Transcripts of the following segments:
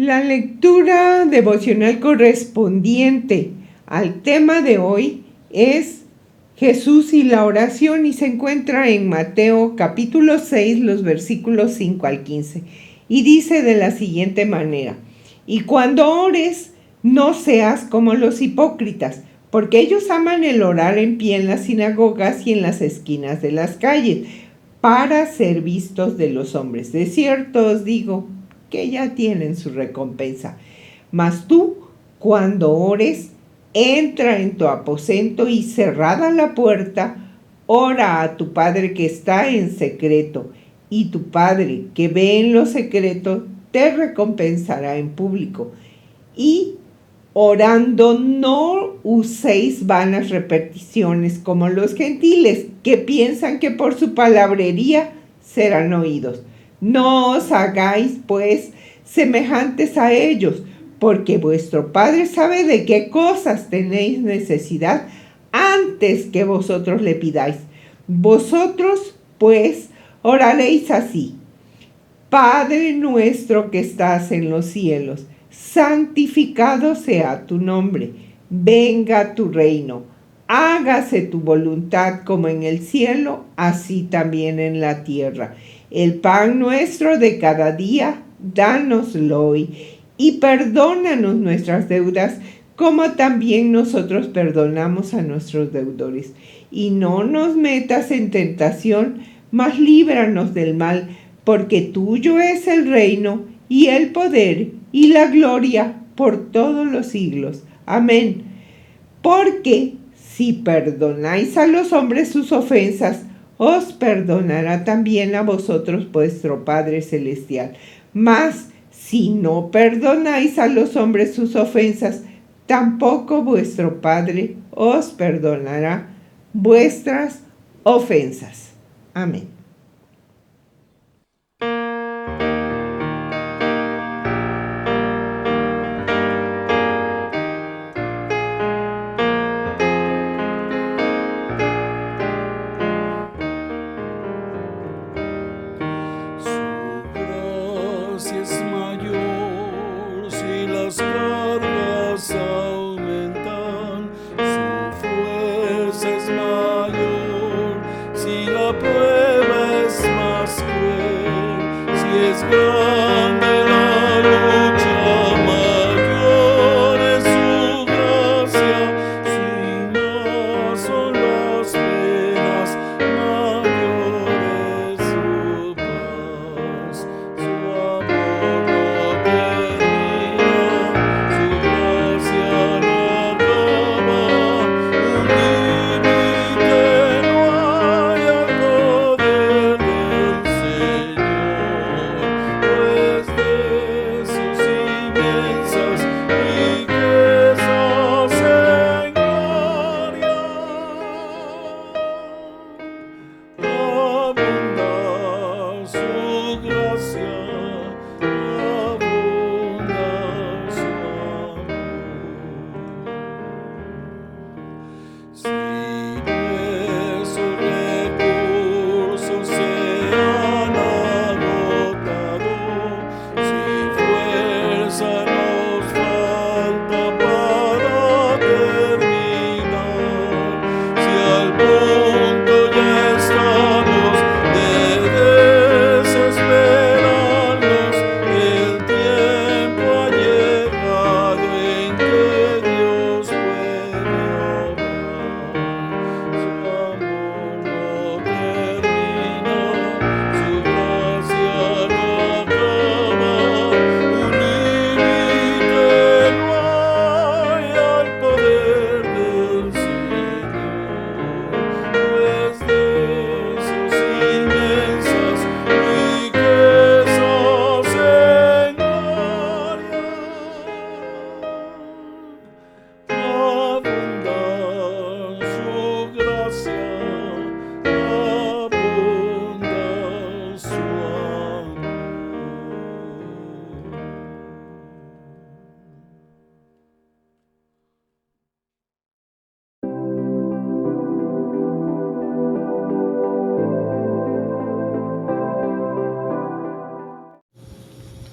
La lectura devocional correspondiente al tema de hoy es Jesús y la oración y se encuentra en Mateo capítulo 6, los versículos 5 al 15. Y dice de la siguiente manera: y cuando ores, no seas como los hipócritas, porque ellos aman el orar en pie en las sinagogas y en las esquinas de las calles, para ser vistos de los hombres. De cierto os digo que ya tienen su recompensa. Mas tú, cuando ores, entra en tu aposento y cerrada la puerta, ora a tu Padre que está en secreto, y tu Padre que ve en lo secreto te recompensará en público. Y orando no uséis vanas repeticiones como los gentiles, que piensan que por su palabrería serán oídos. No os hagáis, pues, semejantes a ellos, porque vuestro Padre sabe de qué cosas tenéis necesidad antes que vosotros le pidáis. Vosotros, pues, oraréis así: Padre nuestro que estás en los cielos, santificado sea tu nombre, venga tu reino, hágase tu voluntad como en el cielo, así también en la tierra. El pan nuestro de cada día, dánoslo hoy, y perdónanos nuestras deudas, como también nosotros perdonamos a nuestros deudores. Y no nos metas en tentación, mas líbranos del mal, porque tuyo es el reino, y el poder, y la gloria, por todos los siglos. Amén. Porque si perdonáis a los hombres sus ofensas, os perdonará también a vosotros vuestro Padre Celestial. Mas si no perdonáis a los hombres sus ofensas, tampoco vuestro Padre os perdonará vuestras ofensas. Amén. Si es mayor, si las cargas aumentan, su fuerza es mayor, si la prueba es más cruel, si es grande la lucha, mayor es su gracia, si más son las penas, mayor es su paz.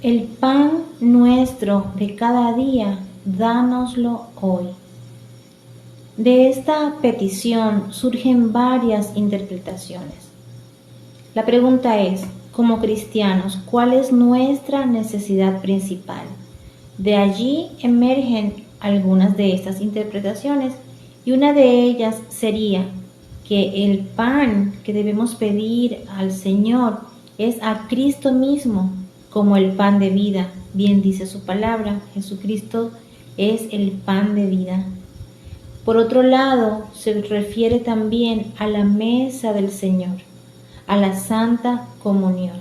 El pan nuestro de cada día, dánoslo hoy. De esta petición surgen varias interpretaciones. La pregunta es, como cristianos, ¿cuál es nuestra necesidad principal? De allí emergen algunas de estas interpretaciones y una de ellas sería que el pan que debemos pedir al Señor es a Cristo mismo como el pan de vida. Bien dice su palabra, Jesucristo es el pan de vida. Por otro lado, se refiere también a la mesa del Señor, a la Santa Comunión.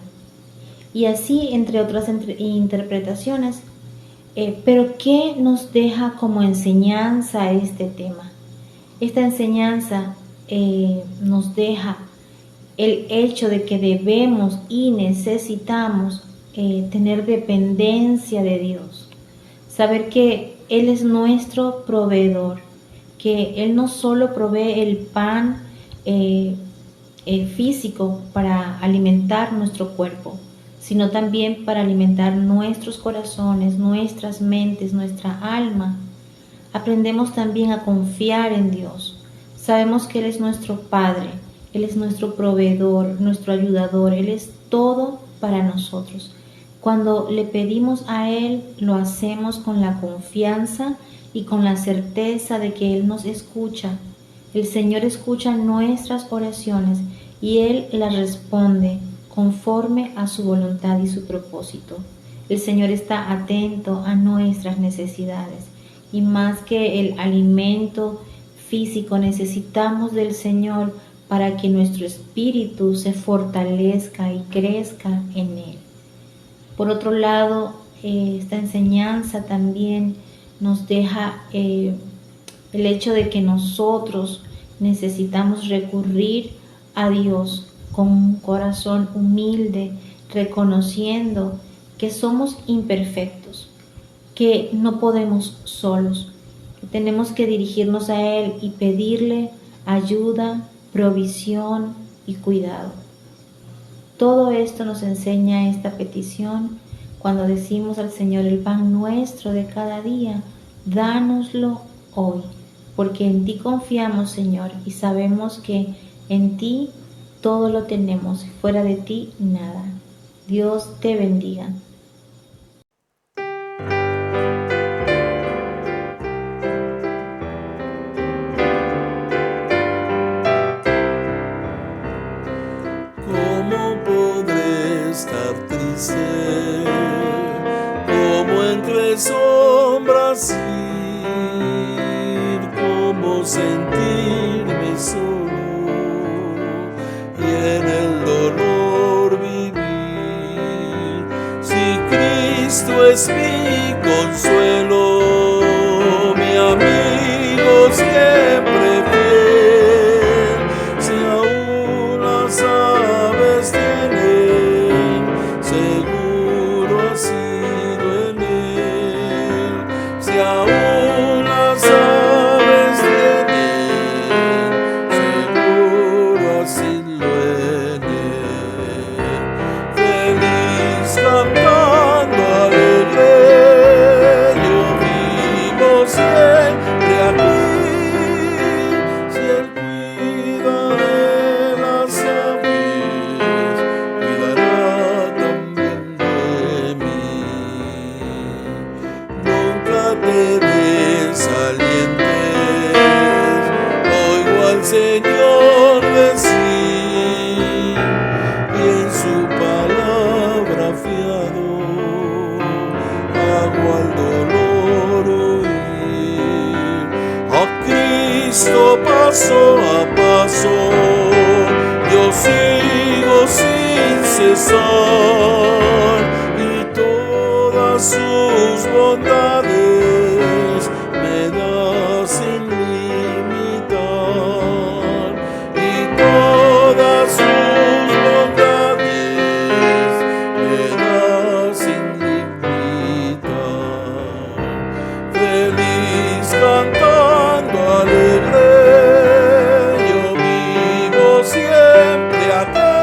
Y así, entre otras interpretaciones, pero ¿qué nos deja como enseñanza este tema? Esta enseñanza nos deja el hecho de que debemos y necesitamos tener dependencia de Dios, saber que Él es nuestro proveedor, que Él no solo provee el pan físico para alimentar nuestro cuerpo, sino también para alimentar nuestros corazones, nuestras mentes, nuestra alma. Aprendemos también a confiar en Dios. Sabemos que Él es nuestro Padre, Él es nuestro proveedor, nuestro ayudador, Él es todo para nosotros. Cuando le pedimos a Él, lo hacemos con la confianza y con la certeza de que Él nos escucha. El Señor escucha nuestras oraciones y Él las responde conforme a su voluntad y su propósito. El Señor está atento a nuestras necesidades y más que el alimento físico necesitamos del Señor para que nuestro espíritu se fortalezca y crezca en Él. Por otro lado, esta enseñanza también nos deja el hecho de que nosotros necesitamos recurrir a Dios con un corazón humilde, reconociendo que somos imperfectos, que no podemos solos, que tenemos que dirigirnos a Él y pedirle ayuda, provisión y cuidado. Todo esto nos enseña esta petición cuando decimos al Señor: el pan nuestro de cada día, dánoslo hoy, porque en ti confiamos, Señor, y sabemos que en ti todo lo tenemos, fuera de ti nada. Dios te bendiga. ¿Cómo podré estar triste? ¿Cómo entre sombras ir? ¿Cómo sentirme solo y en el dolor vivir? Si Cristo es mi consuelo, mi amigo siempre fiel, si aún las aves tienen, seguro ha sido en Él. Si aún las aves tienen, seguro ha sido en Él. Feliz cantando alegre, yo vivo siempre aquí. Si Él cuida de las aves, cuidará también de mí. Nunca te desalientes, oigo al Señor decir, y en su palabra fiado hago al dolor huir. A Cristo paso a paso yo sigo sin cesar, y todas sus bondades me da sin limitar, y todas sus bondades me da sin limitar. Feliz cantando alegre, yo vivo siempre aquí.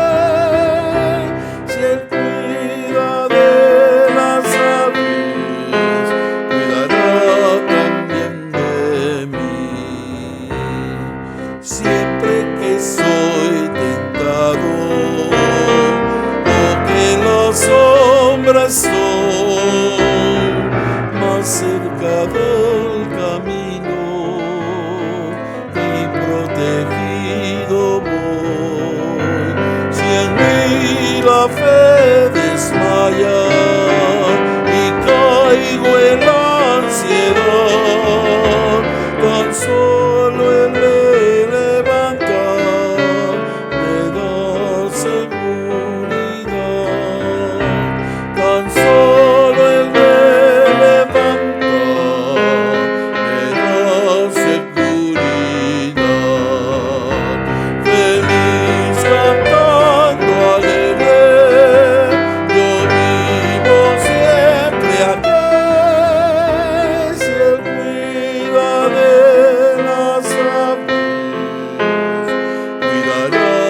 Si Él cuida de las aves, siempre estoy más cerca del camino y protegido voy. Si en mí la fe desmaya y caigo en la ansiedad, tan solo el me levanta, me da seguridad. Tan solo el me levanta, me da seguridad. Feliz cantando alegre, yo vivo siempre aquí. Si Él cuida de las aves, cuidará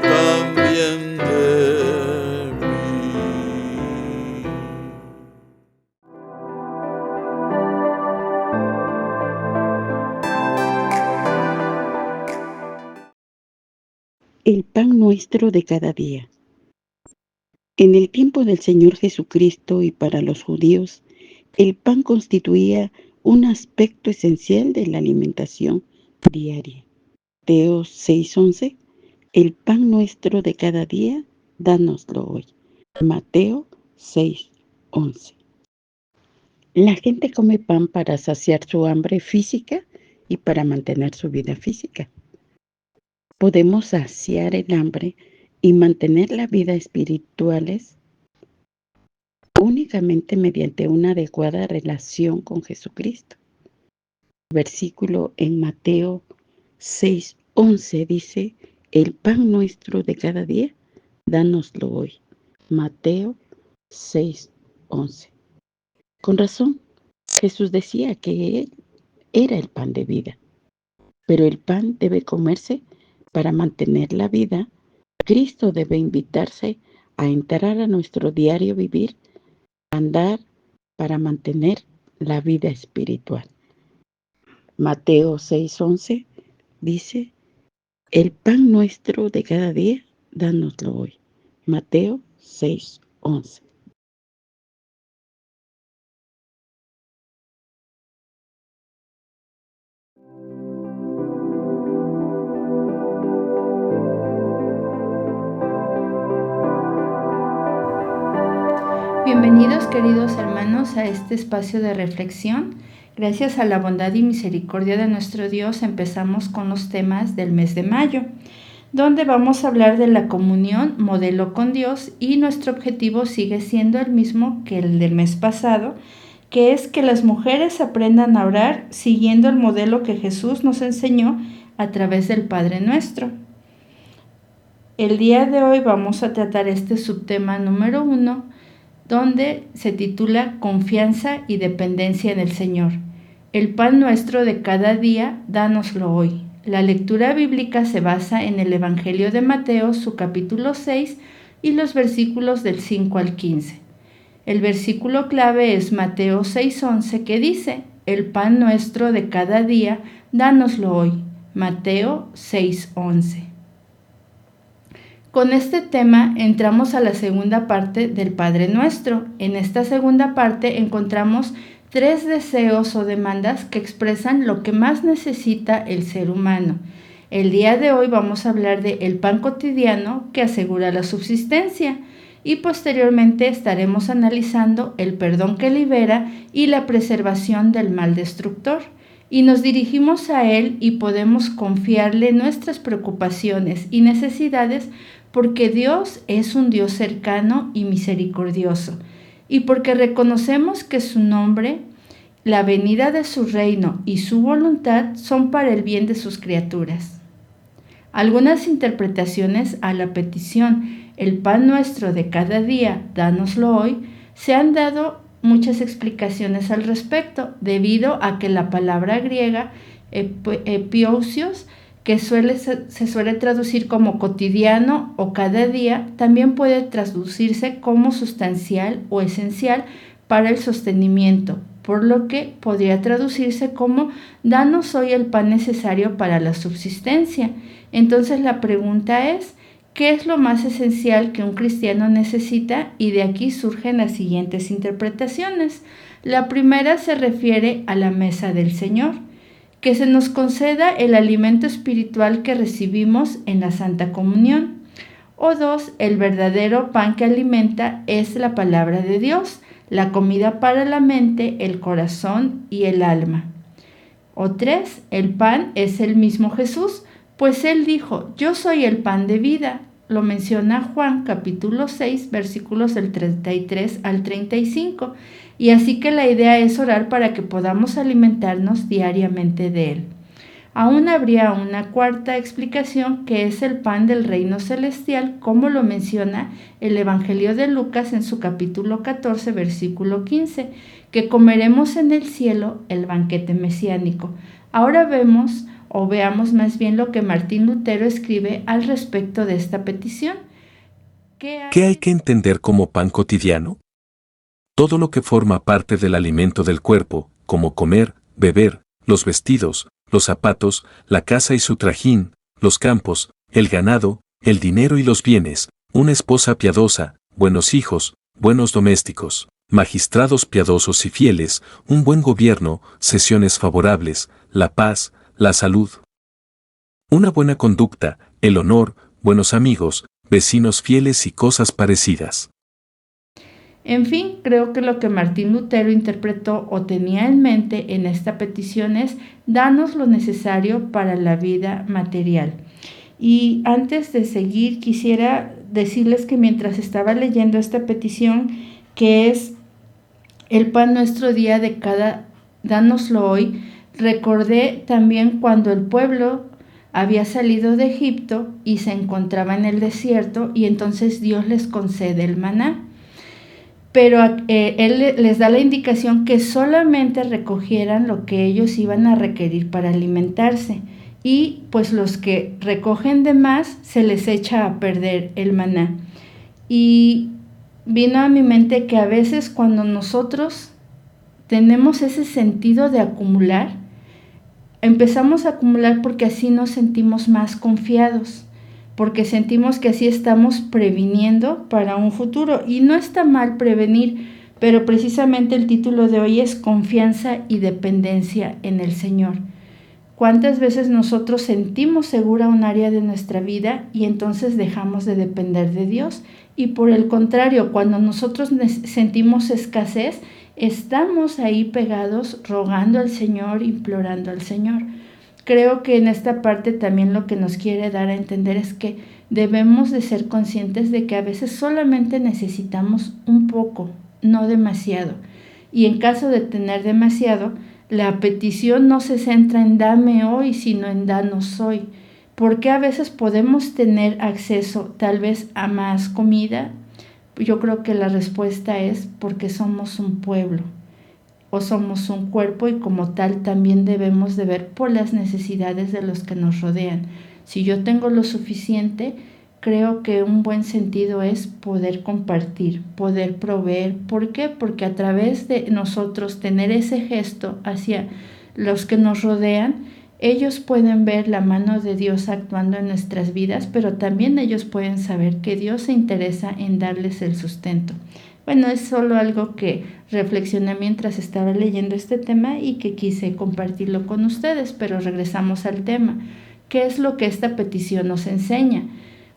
también de mí. El pan nuestro de cada día. En el tiempo del Señor Jesucristo y para los judíos, el pan constituía un aspecto esencial de la alimentación diaria. Mateo 6:11. El pan nuestro de cada día, dánoslo hoy. Mateo 6:11. La gente come pan para saciar su hambre física y para mantener su vida física. Podemos saciar el hambre y mantener la vida espirituales únicamente mediante una adecuada relación con Jesucristo. El versículo en Mateo 6:11 dice: el pan nuestro de cada día, dánoslo hoy. Mateo 6:11. Con razón, Jesús decía que Él era el pan de vida, pero el pan debe comerse para mantener la vida. Cristo debe invitarse a entrar a nuestro diario vivir, a andar para mantener la vida espiritual. Mateo 6:11 dice: el pan nuestro de cada día, dánoslo hoy. Mateo 6:11. Bienvenidos, queridos hermanos, a este espacio de reflexión. Gracias a la bondad y misericordia de nuestro Dios, empezamos con los temas del mes de mayo, donde vamos a hablar de la comunión, modelo con Dios, y nuestro objetivo sigue siendo el mismo que el del mes pasado, que es que las mujeres aprendan a orar siguiendo el modelo que Jesús nos enseñó a través del Padre Nuestro. El día de hoy vamos a tratar este subtema número 1, donde se titula Confianza y dependencia en el Señor. El pan nuestro de cada día, dánoslo hoy. La lectura bíblica se basa en el Evangelio de Mateo, su capítulo 6, y los versículos del 5 al 15. El versículo clave es Mateo 6:11, que dice: el pan nuestro de cada día, dánoslo hoy. Mateo 6:11. Con este tema entramos a la segunda parte del Padre Nuestro. En esta segunda parte encontramos 3 deseos o demandas que expresan lo que más necesita el ser humano. El día de hoy vamos a hablar de el pan cotidiano que asegura la subsistencia, y posteriormente estaremos analizando el perdón que libera y la preservación del mal destructor. Y nos dirigimos a Él y podemos confiarle nuestras preocupaciones y necesidades, porque Dios es un Dios cercano y misericordioso, y porque reconocemos que su nombre, la venida de su reino y su voluntad son para el bien de sus criaturas. Algunas interpretaciones a la petición, el pan nuestro de cada día, dánoslo hoy, se han dado muchas explicaciones al respecto, debido a que la palabra griega epiousios, que se suele traducir como cotidiano o cada día, también puede traducirse como sustancial o esencial para el sostenimiento, por lo que podría traducirse como danos hoy el pan necesario para la subsistencia. Entonces la pregunta es, ¿Qué es lo más esencial que un cristiano necesita? Y de aquí surgen las siguientes interpretaciones. La primera se refiere a la mesa del Señor, que se nos conceda el alimento espiritual que recibimos en la Santa Comunión. O 2, el verdadero pan que alimenta es la palabra de Dios, la comida para la mente, el corazón y el alma. O 3, el pan es el mismo Jesús, pues Él dijo, yo soy el pan de vida. Lo menciona Juan capítulo 6, versículos del 33 al 35. Y así que la idea es orar para que podamos alimentarnos diariamente de Él. Aún habría una cuarta explicación, que es el pan del reino celestial, como lo menciona el Evangelio de Lucas en su capítulo 14, versículo 15, que comeremos en el cielo el banquete mesiánico. Ahora veamos más bien lo que Martín Lutero escribe al respecto de esta petición. ¿Qué hay que entender como pan cotidiano? Todo lo que forma parte del alimento del cuerpo, como comer, beber, los vestidos, los zapatos, la casa y su trajín, los campos, el ganado, el dinero y los bienes, una esposa piadosa, buenos hijos, buenos domésticos, magistrados piadosos y fieles, un buen gobierno, sesiones favorables, la paz, la salud. Una buena conducta, el honor, buenos amigos, vecinos fieles y cosas parecidas. En fin, creo que lo que Martín Lutero interpretó o tenía en mente en esta petición es: danos lo necesario para la vida material. Y antes de seguir, quisiera decirles que mientras estaba leyendo esta petición, que es el pan nuestro día de dánoslo hoy, recordé también cuando el pueblo había salido de Egipto y se encontraba en el desierto, y entonces Dios les concede el maná. Pero Él les da la indicación que solamente recogieran lo que ellos iban a requerir para alimentarse, y pues los que recogen de más se les echa a perder el maná. Y vino a mi mente que a veces cuando nosotros tenemos ese sentido de acumular, empezamos a acumular porque así nos sentimos más confiados, porque sentimos que así estamos previniendo para un futuro. Y no está mal prevenir, pero precisamente el título de hoy es Confianza y dependencia en el Señor. ¿Cuántas veces nosotros sentimos segura un área de nuestra vida y entonces dejamos de depender de Dios? Y por el contrario, cuando nosotros sentimos escasez, estamos ahí pegados rogando al Señor, implorando al Señor. Creo que en esta parte también lo que nos quiere dar a entender es que debemos de ser conscientes de que a veces solamente necesitamos un poco, no demasiado. Y en caso de tener demasiado, la petición no se centra en dame hoy, sino en danos hoy. Porque a veces podemos tener acceso tal vez a más comida. Yo creo que la respuesta es porque somos un pueblo o somos un cuerpo, y como tal también debemos de ver por las necesidades de los que nos rodean. Si yo tengo lo suficiente, creo que un buen sentido es poder compartir, poder proveer. ¿Por qué? Porque a través de nosotros tener ese gesto hacia los que nos rodean, ellos pueden ver la mano de Dios actuando en nuestras vidas, pero también ellos pueden saber que Dios se interesa en darles el sustento. Bueno, es solo algo que reflexioné mientras estaba leyendo este tema y que quise compartirlo con ustedes, pero regresamos al tema. ¿Qué es lo que esta petición nos enseña?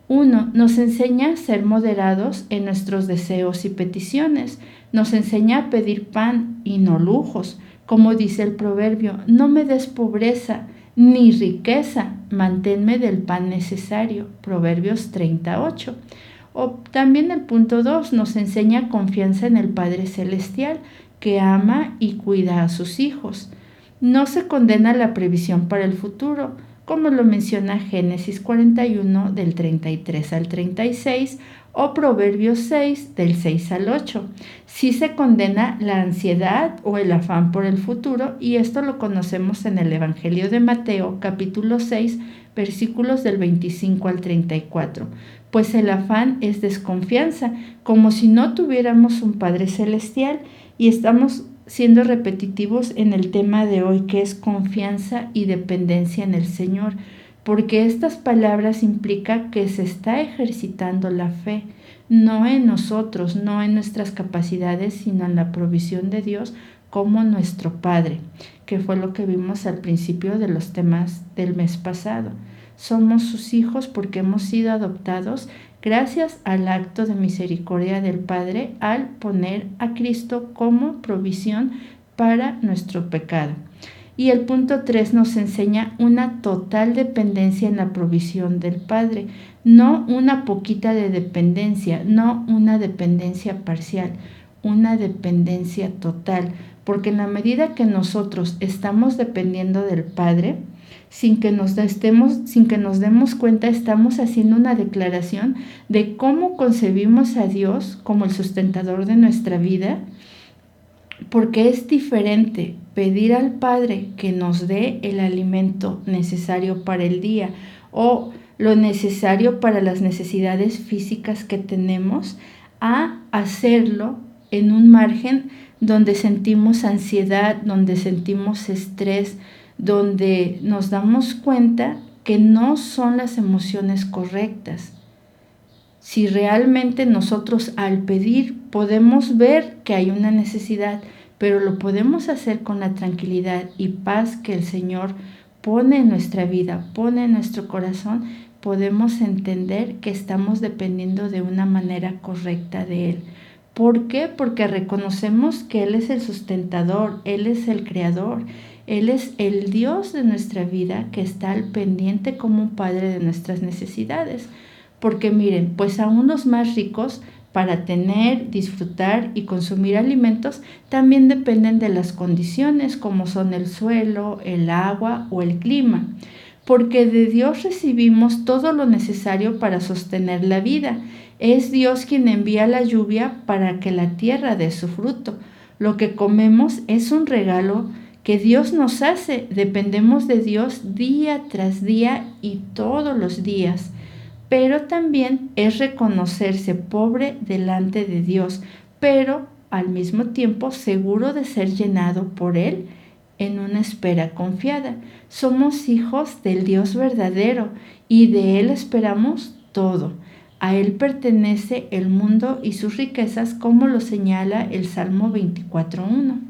1. Nos enseña a ser moderados en nuestros deseos y peticiones. Nos enseña a pedir pan y no lujos. Como dice el proverbio, no me des pobreza ni riqueza, manténme del pan necesario. Proverbios 38. O también el punto 2 nos enseña confianza en el Padre Celestial, que ama y cuida a sus hijos. No se condena la previsión para el futuro, como lo menciona Génesis 41 del 33 al 36 o Proverbios 6 del 6 al 8. Sí se condena la ansiedad o el afán por el futuro, y esto lo conocemos en el Evangelio de Mateo capítulo 6 versículos del 25 al 34. Pues el afán es desconfianza, como si no tuviéramos un Padre Celestial, y estamos siendo repetitivos en el tema de hoy, que es confianza y dependencia en el Señor. porque estas palabras implican que se está ejercitando la fe, no en nosotros, no en nuestras capacidades, sino en la provisión de Dios como nuestro Padre, que fue lo que vimos al principio de los temas del mes pasado. Somos sus hijos porque hemos sido adoptados gracias al acto de misericordia del Padre al poner a Cristo como provisión para nuestro pecado. Y el punto 3 nos enseña una total dependencia en la provisión del Padre, no una poquita de dependencia, no una dependencia parcial, una dependencia total, porque en la medida que nosotros estamos dependiendo del Padre, sin que nos demos cuenta, estamos haciendo una declaración de cómo concebimos a Dios como el sustentador de nuestra vida, porque es diferente pedir al Padre que nos dé el alimento necesario para el día o lo necesario para las necesidades físicas que tenemos, a hacerlo en un margen donde sentimos ansiedad, donde sentimos estrés, donde nos damos cuenta que no son las emociones correctas. Si realmente nosotros al pedir podemos ver que hay una necesidad, pero lo podemos hacer con la tranquilidad y paz que el Señor pone en nuestra vida, pone en nuestro corazón, podemos entender que estamos dependiendo de una manera correcta de Él. ¿Por qué? Porque reconocemos que Él es el sustentador, Él es el creador, Él es el Dios de nuestra vida que está al pendiente como un padre de nuestras necesidades. Porque miren, pues aún los más ricos, para tener, disfrutar y consumir alimentos, también dependen de las condiciones como son el suelo, el agua o el clima. Porque de Dios recibimos todo lo necesario para sostener la vida. Es Dios quien envía la lluvia para que la tierra dé su fruto. Lo que comemos es un regalo que Dios nos hace. Dependemos de Dios día tras día y todos los días. Pero también es reconocerse pobre delante de Dios, pero al mismo tiempo seguro de ser llenado por Él en una espera confiada. Somos hijos del Dios verdadero y de Él esperamos todo. A Él pertenece el mundo y sus riquezas, como lo señala el Salmo 24:1.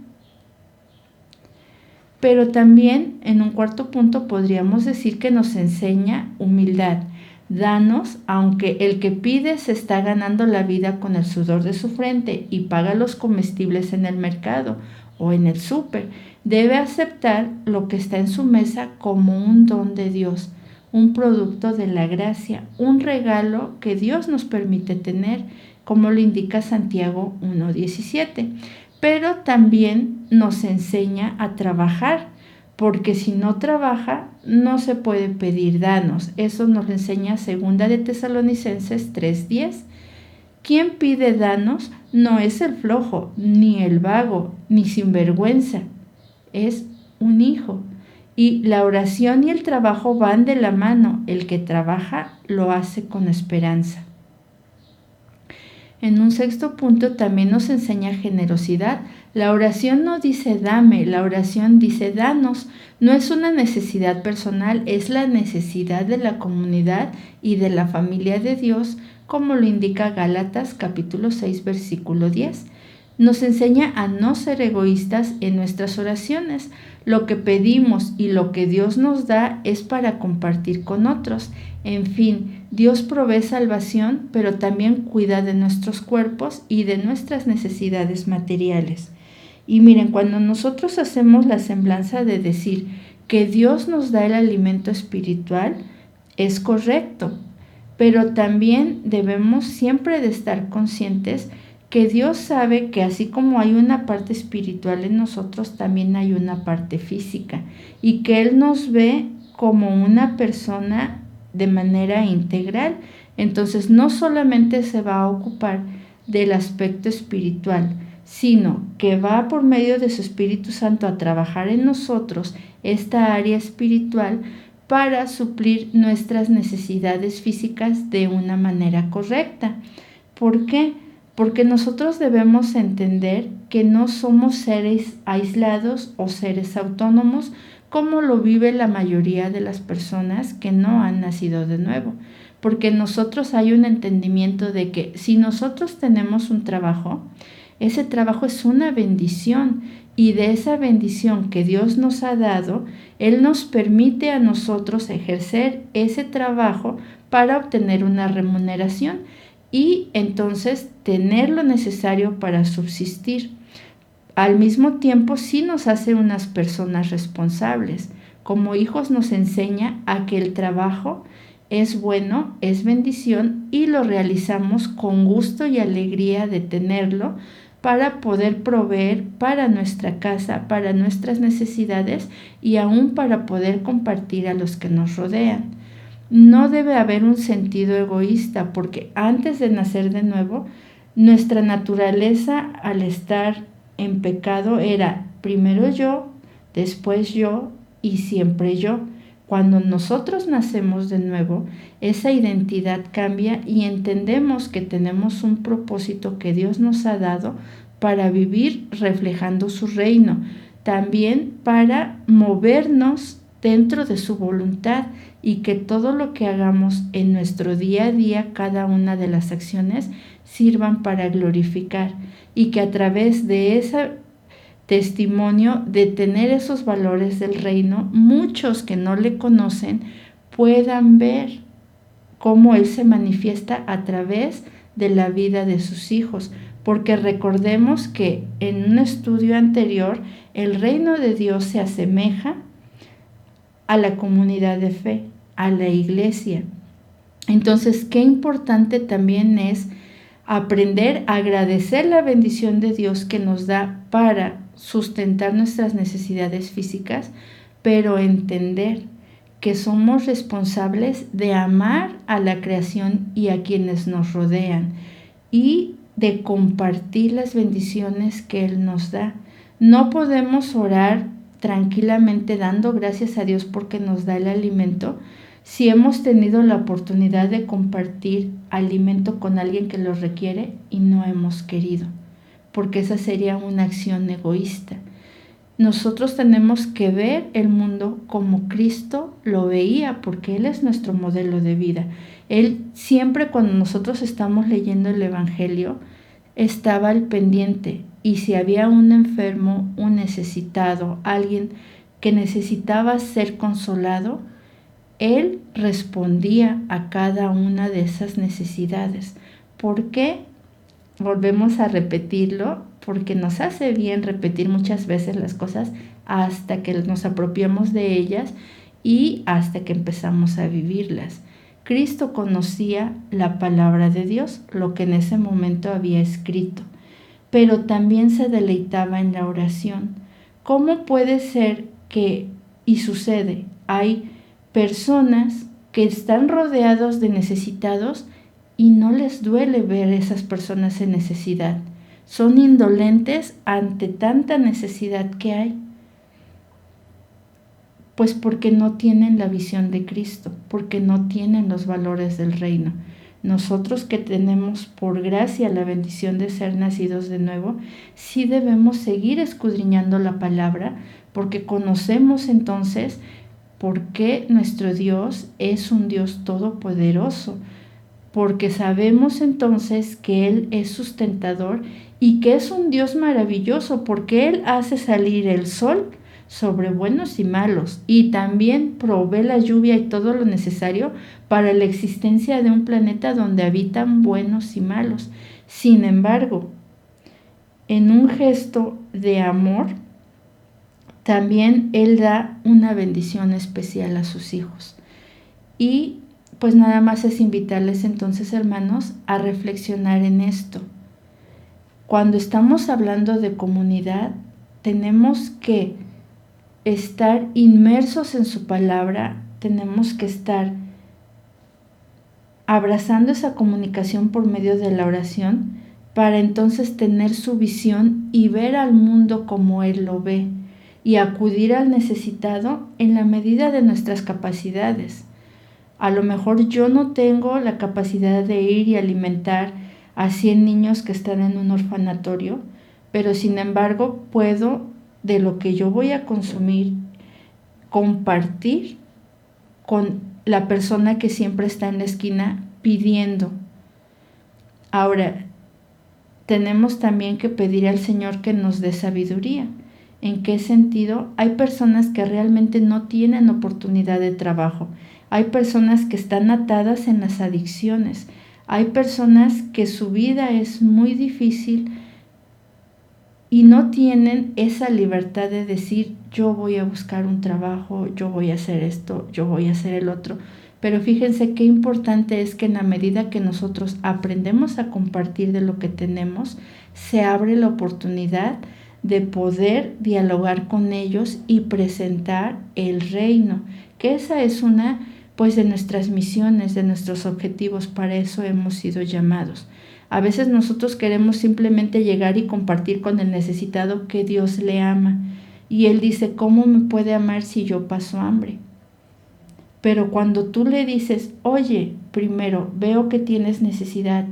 Pero también en un cuarto punto podríamos decir que nos enseña humildad. Danos, aunque el que pide se está ganando la vida con el sudor de su frente y paga los comestibles en el mercado o en el súper, debe aceptar lo que está en su mesa como un don de Dios, un producto de la gracia, un regalo que Dios nos permite tener, como lo indica Santiago 1:17. Pero también nos enseña a trabajar, porque si no trabaja, no se puede pedir danos. Eso nos lo enseña 2 de Tesalonicenses 3:10. Quien pide danos no es el flojo, ni el vago, ni sinvergüenza. Es un hijo. Y la oración y el trabajo van de la mano. El que trabaja lo hace con esperanza. En un sexto punto también nos enseña generosidad. La oración no dice dame, la oración dice danos. No es una necesidad personal, es la necesidad de la comunidad y de la familia de Dios, como lo indica Gálatas capítulo 6, versículo 10. Nos enseña a no ser egoístas en nuestras oraciones. Lo que pedimos y lo que Dios nos da es para compartir con otros. En fin, Dios provee salvación, pero también cuida de nuestros cuerpos y de nuestras necesidades materiales. Y miren, cuando nosotros hacemos la semblanza de decir que Dios nos da el alimento espiritual, es correcto, pero también debemos siempre de estar conscientes que Dios sabe que así como hay una parte espiritual en nosotros, también hay una parte física, y que Él nos ve como una persona de manera integral. Entonces no solamente se va a ocupar del aspecto espiritual, sino que va por medio de su Espíritu Santo a trabajar en nosotros esta área espiritual para suplir nuestras necesidades físicas de una manera correcta. ¿Por qué? Porque nosotros debemos entender que no somos seres aislados o seres autónomos, como lo vive la mayoría de las personas que no han nacido de nuevo. Porque en nosotros hay un entendimiento de que si nosotros tenemos un trabajo, ese trabajo es una bendición, y de esa bendición que Dios nos ha dado, Él nos permite a nosotros ejercer ese trabajo para obtener una remuneración y entonces tener lo necesario para subsistir. Al mismo tiempo, sí nos hace unas personas responsables. Como hijos nos enseña a que el trabajo es bueno, es bendición y lo realizamos con gusto y alegría de tenerlo para poder proveer para nuestra casa, para nuestras necesidades y aún para poder compartir a los que nos rodean. No debe haber un sentido egoísta, porque antes de nacer de nuevo, nuestra naturaleza al estar en pecado era primero yo, después yo y siempre yo. Cuando nosotros nacemos de nuevo, esa identidad cambia y entendemos que tenemos un propósito que Dios nos ha dado para vivir reflejando su reino, también para movernos dentro de su voluntad y que todo lo que hagamos en nuestro día a día, cada una de las acciones, sirvan para glorificar y que a través de ese testimonio de tener esos valores del reino, muchos que no le conocen puedan ver cómo Él se manifiesta a través de la vida de sus hijos. Porque recordemos que en un estudio anterior, el reino de Dios se asemeja a la comunidad de fe, a la iglesia. Entonces, qué importante también es aprender a agradecer la bendición de Dios que nos da para sustentar nuestras necesidades físicas, pero entender que somos responsables de amar a la creación y a quienes nos rodean y de compartir las bendiciones que Él nos da. No podemos orar tranquilamente dando gracias a Dios porque nos da el alimento si hemos tenido la oportunidad de compartir alimento con alguien que lo requiere y no hemos querido, porque esa sería una acción egoísta. Nosotros tenemos que ver el mundo como Cristo lo veía, porque Él es nuestro modelo de vida. Él siempre, cuando nosotros estamos leyendo el Evangelio, estaba al pendiente, y si había un enfermo, un necesitado, alguien que necesitaba ser consolado, Él respondía a cada una de esas necesidades. ¿Por qué? Volvemos a repetirlo, porque nos hace bien repetir muchas veces las cosas hasta que nos apropiamos de ellas y hasta que empezamos a vivirlas. Cristo conocía la palabra de Dios, lo que en ese momento había escrito, pero también se deleitaba en la oración. ¿Cómo puede ser que, y sucede, hay personas que están rodeados de necesitados y no les duele ver a esas personas en necesidad? Son indolentes ante tanta necesidad que hay. Pues porque no tienen la visión de Cristo, porque no tienen los valores del reino. Nosotros que tenemos por gracia la bendición de ser nacidos de nuevo, sí debemos seguir escudriñando la palabra, porque conocemos entonces por qué nuestro Dios es un Dios todopoderoso, porque sabemos entonces que Él es sustentador y que es un Dios maravilloso, porque Él hace salir el sol sobre buenos y malos, y también provee la lluvia y todo lo necesario para la existencia de un planeta donde habitan buenos y malos. Sin embargo, en un gesto de amor, también Él da una bendición especial a sus hijos. Y pues nada más es invitarles entonces, hermanos, a reflexionar en esto. Cuando estamos hablando de comunidad, tenemos que estar inmersos en su palabra, tenemos que estar abrazando esa comunicación por medio de la oración para entonces tener su visión y ver al mundo como Él lo ve y acudir al necesitado en la medida de nuestras capacidades. A lo mejor yo no tengo la capacidad de ir y alimentar a 100 niños que están en un orfanatorio, pero sin embargo puedo, de lo que yo voy a consumir, compartir con la persona que siempre está en la esquina pidiendo. Ahora, tenemos también que pedir al Señor que nos dé sabiduría. ¿En qué sentido? Hay personas que realmente no tienen oportunidad de trabajo. Hay personas que están atadas en las adicciones. Hay personas que su vida es muy difícil y no tienen esa libertad de decir, yo voy a buscar un trabajo, yo voy a hacer esto, yo voy a hacer el otro. Pero fíjense qué importante es que en la medida que nosotros aprendemos a compartir de lo que tenemos, se abre la oportunidad de poder dialogar con ellos y presentar el reino, que esa es una pues de nuestras misiones, de nuestros objetivos. Para eso hemos sido llamados. A veces nosotros queremos simplemente llegar y compartir con el necesitado que Dios le ama. Y Él dice, ¿cómo me puede amar si yo paso hambre? Pero cuando tú le dices, oye, primero veo que tienes necesidad,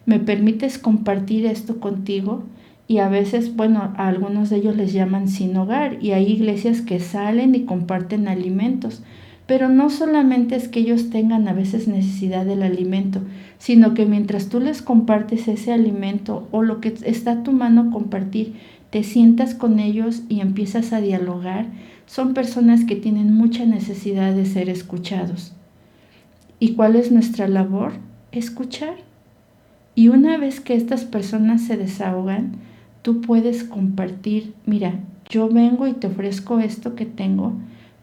¿me permites compartir esto contigo? Y a veces, bueno, a algunos de ellos les llaman sin hogar y hay iglesias que salen y comparten alimentos. Pero no solamente es que ellos tengan a veces necesidad del alimento, sino que mientras tú les compartes ese alimento o lo que está a tu mano compartir, te sientas con ellos y empiezas a dialogar, son personas que tienen mucha necesidad de ser escuchados. ¿Y cuál es nuestra labor? Escuchar. Y una vez que estas personas se desahogan, tú puedes compartir, mira, yo vengo y te ofrezco esto que tengo,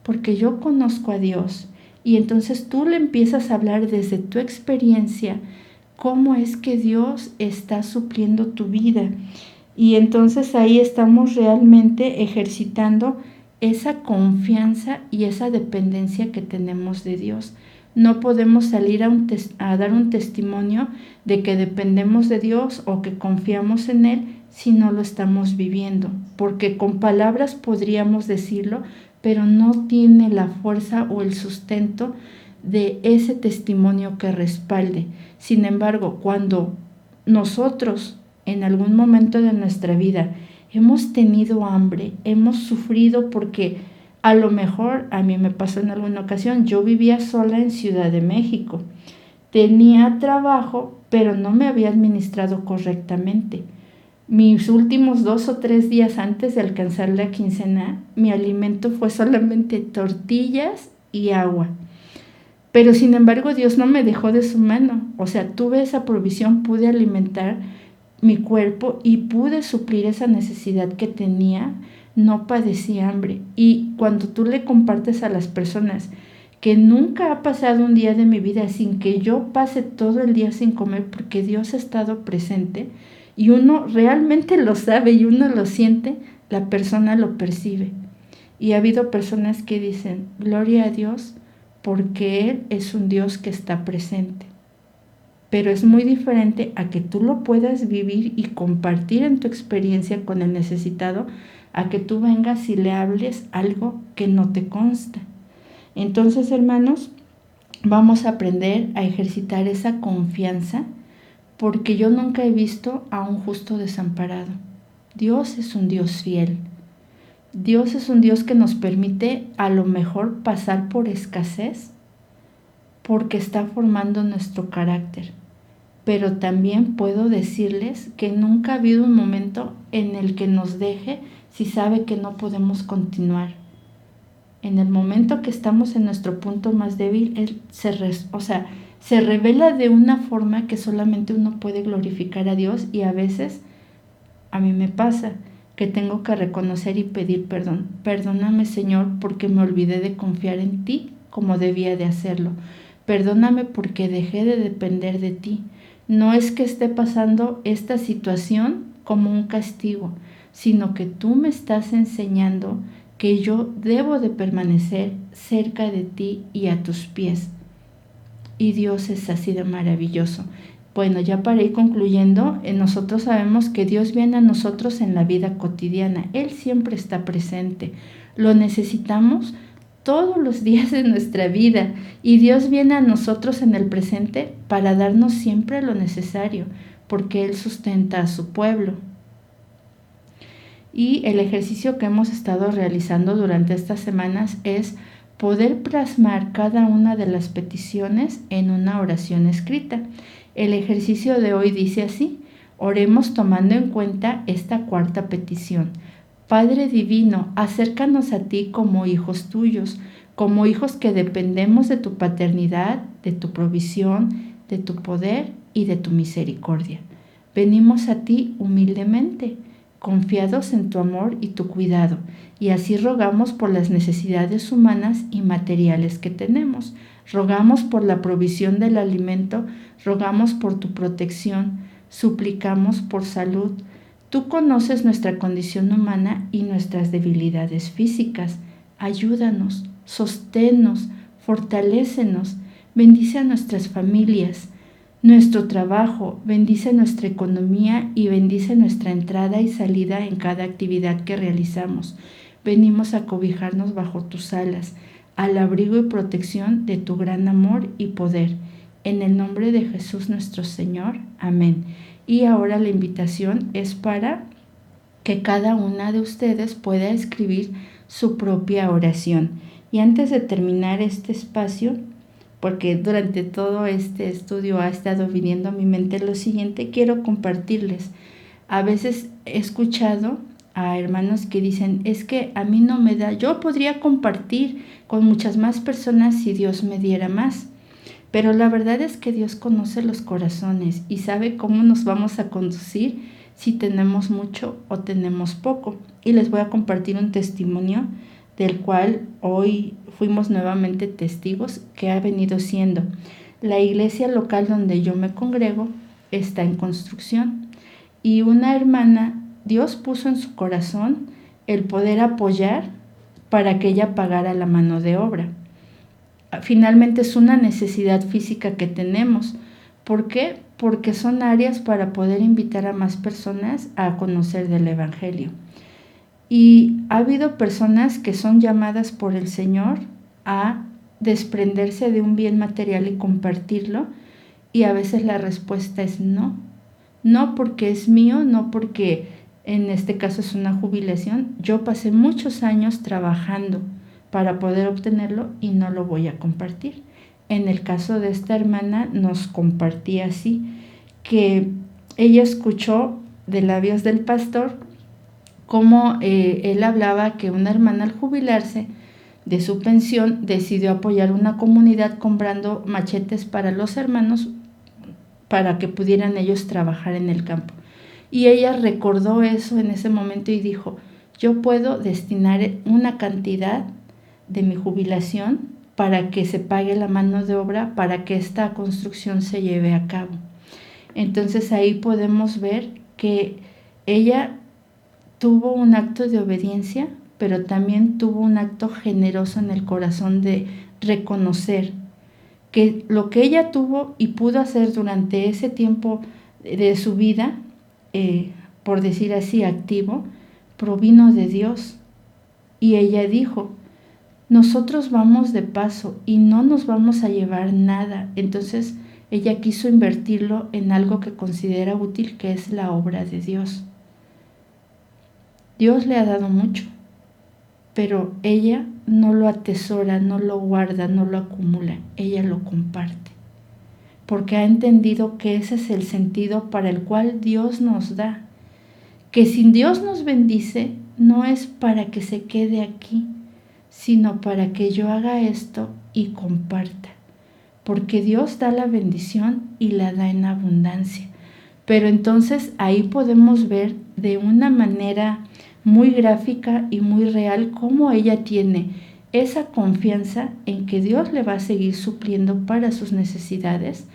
porque yo conozco a Dios. Y entonces tú le empiezas a hablar desde tu experiencia cómo es que Dios está supliendo tu vida. Y entonces ahí estamos realmente ejercitando esa confianza y esa dependencia que tenemos de Dios. No podemos salir a dar un testimonio de que dependemos de Dios o que confiamos en Él si no lo estamos viviendo, porque con palabras podríamos decirlo, pero no tiene la fuerza o el sustento de ese testimonio que respalde. Sin embargo, cuando nosotros en algún momento de nuestra vida hemos tenido hambre, hemos sufrido porque a lo mejor, a mí me pasó en alguna ocasión, yo vivía sola en Ciudad de México, tenía trabajo, pero no me había administrado correctamente. Mis últimos 2 o 3 días antes de alcanzar la quincena, mi alimento fue solamente tortillas y agua. Pero sin embargo, Dios no me dejó de su mano. O sea, tuve esa provisión, pude alimentar mi cuerpo y pude suplir esa necesidad que tenía. No padecí hambre. Y cuando tú le compartes a las personas que nunca ha pasado un día de mi vida sin que yo pase todo el día sin comer porque Dios ha estado presente, y uno realmente lo sabe y uno lo siente, la persona lo percibe. Y ha habido personas que dicen, gloria a Dios, porque Él es un Dios que está presente. Pero es muy diferente a que tú lo puedas vivir y compartir en tu experiencia con el necesitado, a que tú vengas y le hables algo que no te consta. Entonces, hermanos, vamos a aprender a ejercitar esa confianza, porque yo nunca he visto a un justo desamparado. Dios es un Dios fiel. Dios es un Dios que nos permite a lo mejor pasar por escasez porque está formando nuestro carácter. Pero también puedo decirles que nunca ha habido un momento en el que nos deje si sabe que no podemos continuar. En el momento que estamos en nuestro punto más débil, Él se revela de una forma que solamente uno puede glorificar a Dios, y a veces a mí me pasa que tengo que reconocer y pedir perdón. Perdóname, Señor, porque me olvidé de confiar en ti como debía de hacerlo. Perdóname porque dejé de depender de ti. No es que esté pasando esta situación como un castigo, sino que tú me estás enseñando que yo debo de permanecer cerca de ti y a tus pies. Y Dios es así de maravilloso. Bueno, ya para ir concluyendo, nosotros sabemos que Dios viene a nosotros en la vida cotidiana. Él siempre está presente. Lo necesitamos todos los días de nuestra vida. Y Dios viene a nosotros en el presente para darnos siempre lo necesario, porque Él sustenta a su pueblo. Y el ejercicio que hemos estado realizando durante estas semanas es poder plasmar cada una de las peticiones en una oración escrita. El ejercicio de hoy dice así: oremos tomando en cuenta esta cuarta petición. Padre Divino, acércanos a ti como hijos tuyos, como hijos que dependemos de tu paternidad, de tu provisión, de tu poder y de tu misericordia. Venimos a ti humildemente, confiados en tu amor y tu cuidado, y así rogamos por las necesidades humanas y materiales que tenemos. Rogamos por la provisión del alimento, rogamos por tu protección, suplicamos por salud. Tú conoces nuestra condición humana y nuestras debilidades físicas. Ayúdanos, sosténnos, fortalécenos, bendice a nuestras familias, nuestro trabajo, bendice nuestra economía y bendice nuestra entrada y salida en cada actividad que realizamos. Venimos a cobijarnos bajo tus alas, al abrigo y protección de tu gran amor y poder. En el nombre de Jesús nuestro Señor. Amén. Y ahora la invitación es para que cada una de ustedes pueda escribir su propia oración. Y antes de terminar este espacio, porque durante todo este estudio ha estado viniendo a mi mente lo siguiente, quiero compartirles. A veces he escuchado a hermanos que dicen, es que a mí no me da, yo podría compartir con muchas más personas si Dios me diera más. Pero la verdad es que Dios conoce los corazones y sabe cómo nos vamos a conducir si tenemos mucho o tenemos poco. Y les voy a compartir un testimonio del cual hoy fuimos nuevamente testigos que ha venido siendo. La iglesia local donde yo me congrego está en construcción y una hermana, Dios puso en su corazón el poder apoyar para que ella pagara la mano de obra. Finalmente es una necesidad física que tenemos. ¿Por qué? Porque son áreas para poder invitar a más personas a conocer del Evangelio. Y ha habido personas que son llamadas por el Señor a desprenderse de un bien material y compartirlo, y a veces la respuesta es no. No porque es mío, no porque en este caso es una jubilación. Yo pasé muchos años trabajando para poder obtenerlo y no lo voy a compartir. En el caso de esta hermana nos compartía así, que ella escuchó de labios del pastor cómo él hablaba que una hermana al jubilarse de su pensión decidió apoyar una comunidad comprando machetes para los hermanos para que pudieran ellos trabajar en el campo. Y ella recordó eso en ese momento y dijo, yo puedo destinar una cantidad de mi jubilación para que se pague la mano de obra, para que esta construcción se lleve a cabo. Entonces ahí podemos ver que ella tuvo un acto de obediencia, pero también tuvo un acto generoso en el corazón de reconocer que lo que ella tuvo y pudo hacer durante ese tiempo de su vida, por decir así, activo, provino de Dios. Y ella dijo, nosotros vamos de paso y no nos vamos a llevar nada. Entonces ella quiso invertirlo en algo que considera útil, que es la obra de Dios. Dios le ha dado mucho, pero ella no lo atesora, no lo guarda, no lo acumula, ella lo comparte, porque ha entendido que ese es el sentido para el cual Dios nos da, que si Dios nos bendice, no es para que se quede aquí, sino para que yo haga esto y comparta, porque Dios da la bendición y la da en abundancia. Pero entonces ahí podemos ver de una manera muy gráfica y muy real cómo ella tiene esa confianza en que Dios le va a seguir supliendo para sus necesidades,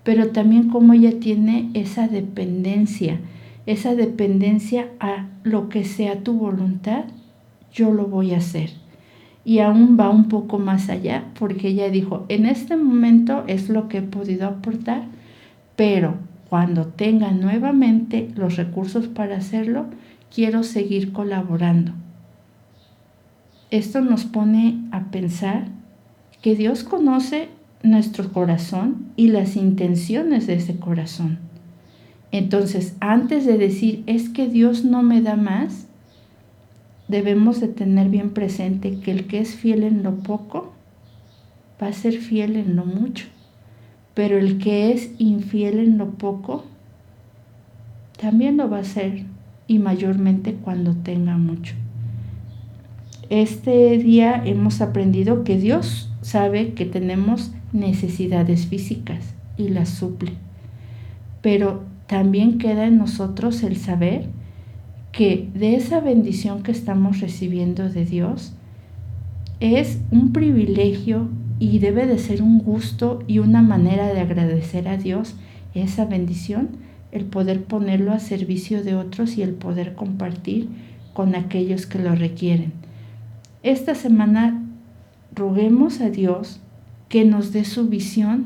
pero también cómo ella tiene esa dependencia a lo que sea tu voluntad, yo lo voy a hacer. Y aún va un poco más allá, porque ella dijo, en este momento es lo que he podido aportar, pero cuando tenga nuevamente los recursos para hacerlo, quiero seguir colaborando. Esto nos pone a pensar que Dios conoce nuestro corazón y las intenciones de ese corazón. Entonces, antes de decir, es que Dios no me da más, debemos de tener bien presente que el que es fiel en lo poco va a ser fiel en lo mucho, pero el que es infiel en lo poco también lo va a ser, y mayormente cuando tenga mucho. Este día hemos aprendido que Dios sabe que tenemos necesidades físicas y las suple, pero también queda en nosotros el saber que de esa bendición que estamos recibiendo de Dios es un privilegio y debe de ser un gusto y una manera de agradecer a Dios esa bendición, el poder ponerlo a servicio de otros y el poder compartir con aquellos que lo requieren. Esta semana roguemos a Dios que nos dé su visión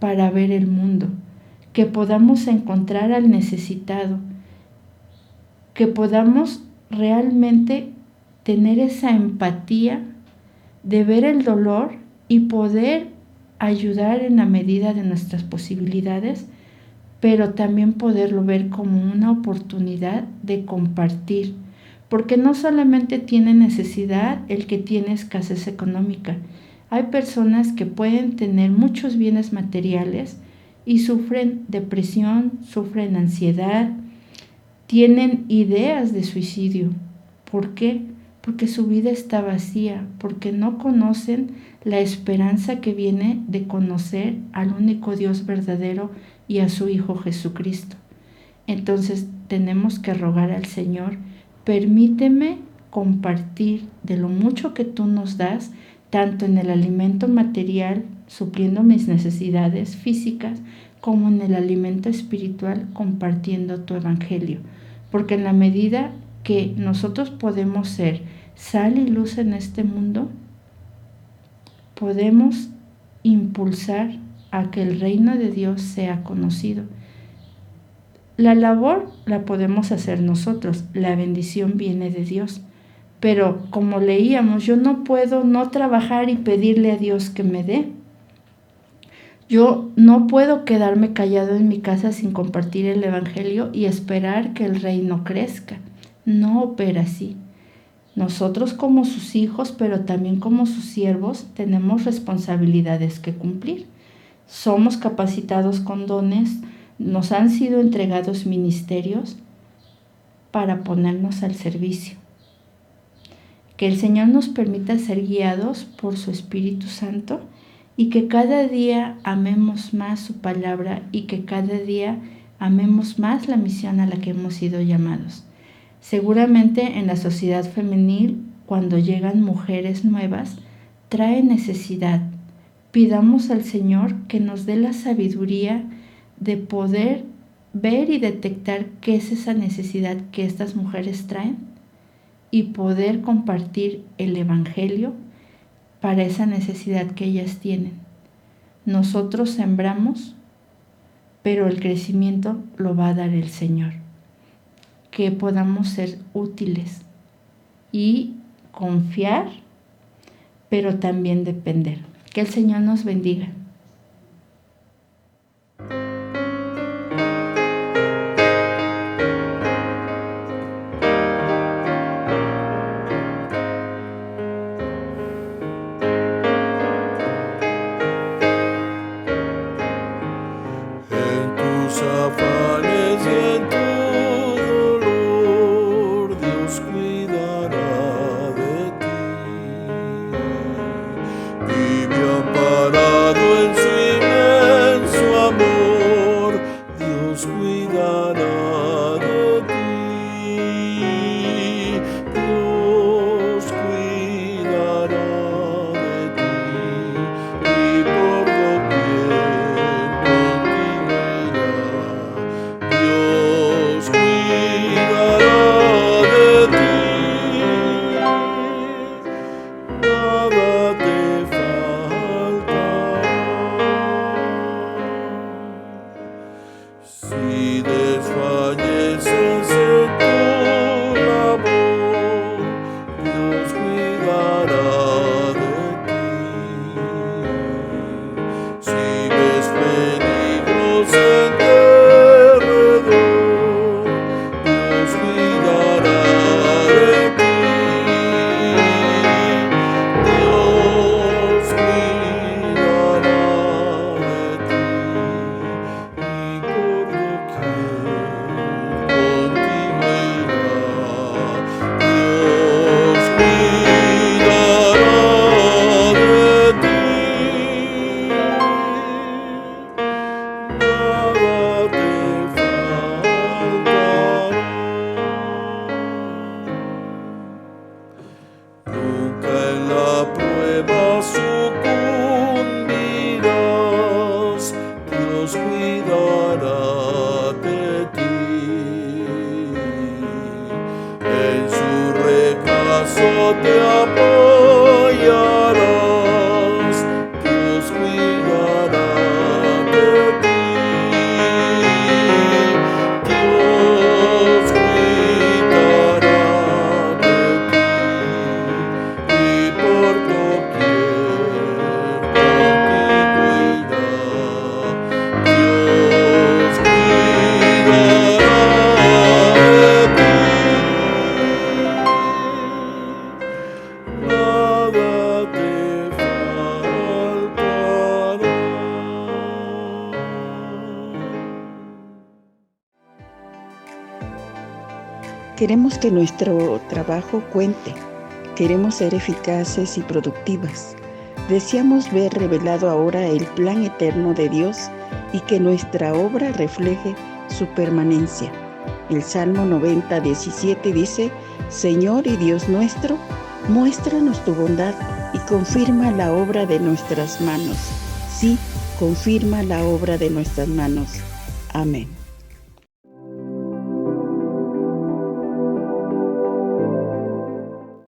para ver el mundo, que podamos encontrar al necesitado, que podamos realmente tener esa empatía de ver el dolor y poder ayudar en la medida de nuestras posibilidades, pero también poderlo ver como una oportunidad de compartir, porque no solamente tiene necesidad el que tiene escasez económica. Hay personas que pueden tener muchos bienes materiales y sufren depresión, sufren ansiedad, tienen ideas de suicidio. ¿Por qué? Porque su vida está vacía, porque no conocen la esperanza que viene de conocer al único Dios verdadero y a su Hijo Jesucristo. Entonces tenemos que rogar al Señor, permíteme compartir de lo mucho que tú nos das, tanto en el alimento material, supliendo mis necesidades físicas, como en el alimento espiritual, compartiendo tu evangelio. Porque en la medida que nosotros podemos ser sal y luz en este mundo, podemos impulsar a que el reino de Dios sea conocido. La labor la podemos hacer nosotros, la bendición viene de Dios. Pero como leíamos, yo no puedo no trabajar y pedirle a Dios que me dé. Yo no puedo quedarme callado en mi casa sin compartir el evangelio y esperar que el reino crezca. No opera así. Nosotros como sus hijos, pero también como sus siervos, tenemos responsabilidades que cumplir. Somos capacitados con dones, nos han sido entregados ministerios para ponernos al servicio. Que el Señor nos permita ser guiados por su Espíritu Santo y que cada día amemos más su palabra y que cada día amemos más la misión a la que hemos sido llamados. Seguramente en la sociedad femenil, cuando llegan mujeres nuevas, trae necesidad. Pidamos al Señor que nos dé la sabiduría de poder ver y detectar qué es esa necesidad que estas mujeres traen y poder compartir el evangelio para esa necesidad que ellas tienen. Nosotros sembramos, pero el crecimiento lo va a dar el Señor. Que podamos ser útiles y confiar, pero también depender. Que el Señor nos bendiga. En tus afanes y en tu dolor, Dios cuidará de ti. Vive amparado te apoyarás, Dios cuidará de ti, Dios cuidará de ti, y por doquier de ti cuida, Dios cuidará de ti. Nada te faltará. Queremos que nuestro trabajo cuente. Queremos ser eficaces y productivas. Deseamos ver revelado ahora el plan eterno de Dios y que nuestra obra refleje su permanencia. El Salmo 90:17 dice: Señor y Dios nuestro, muéstranos tu bondad y confirma la obra de nuestras manos. Sí, confirma la obra de nuestras manos. Amén.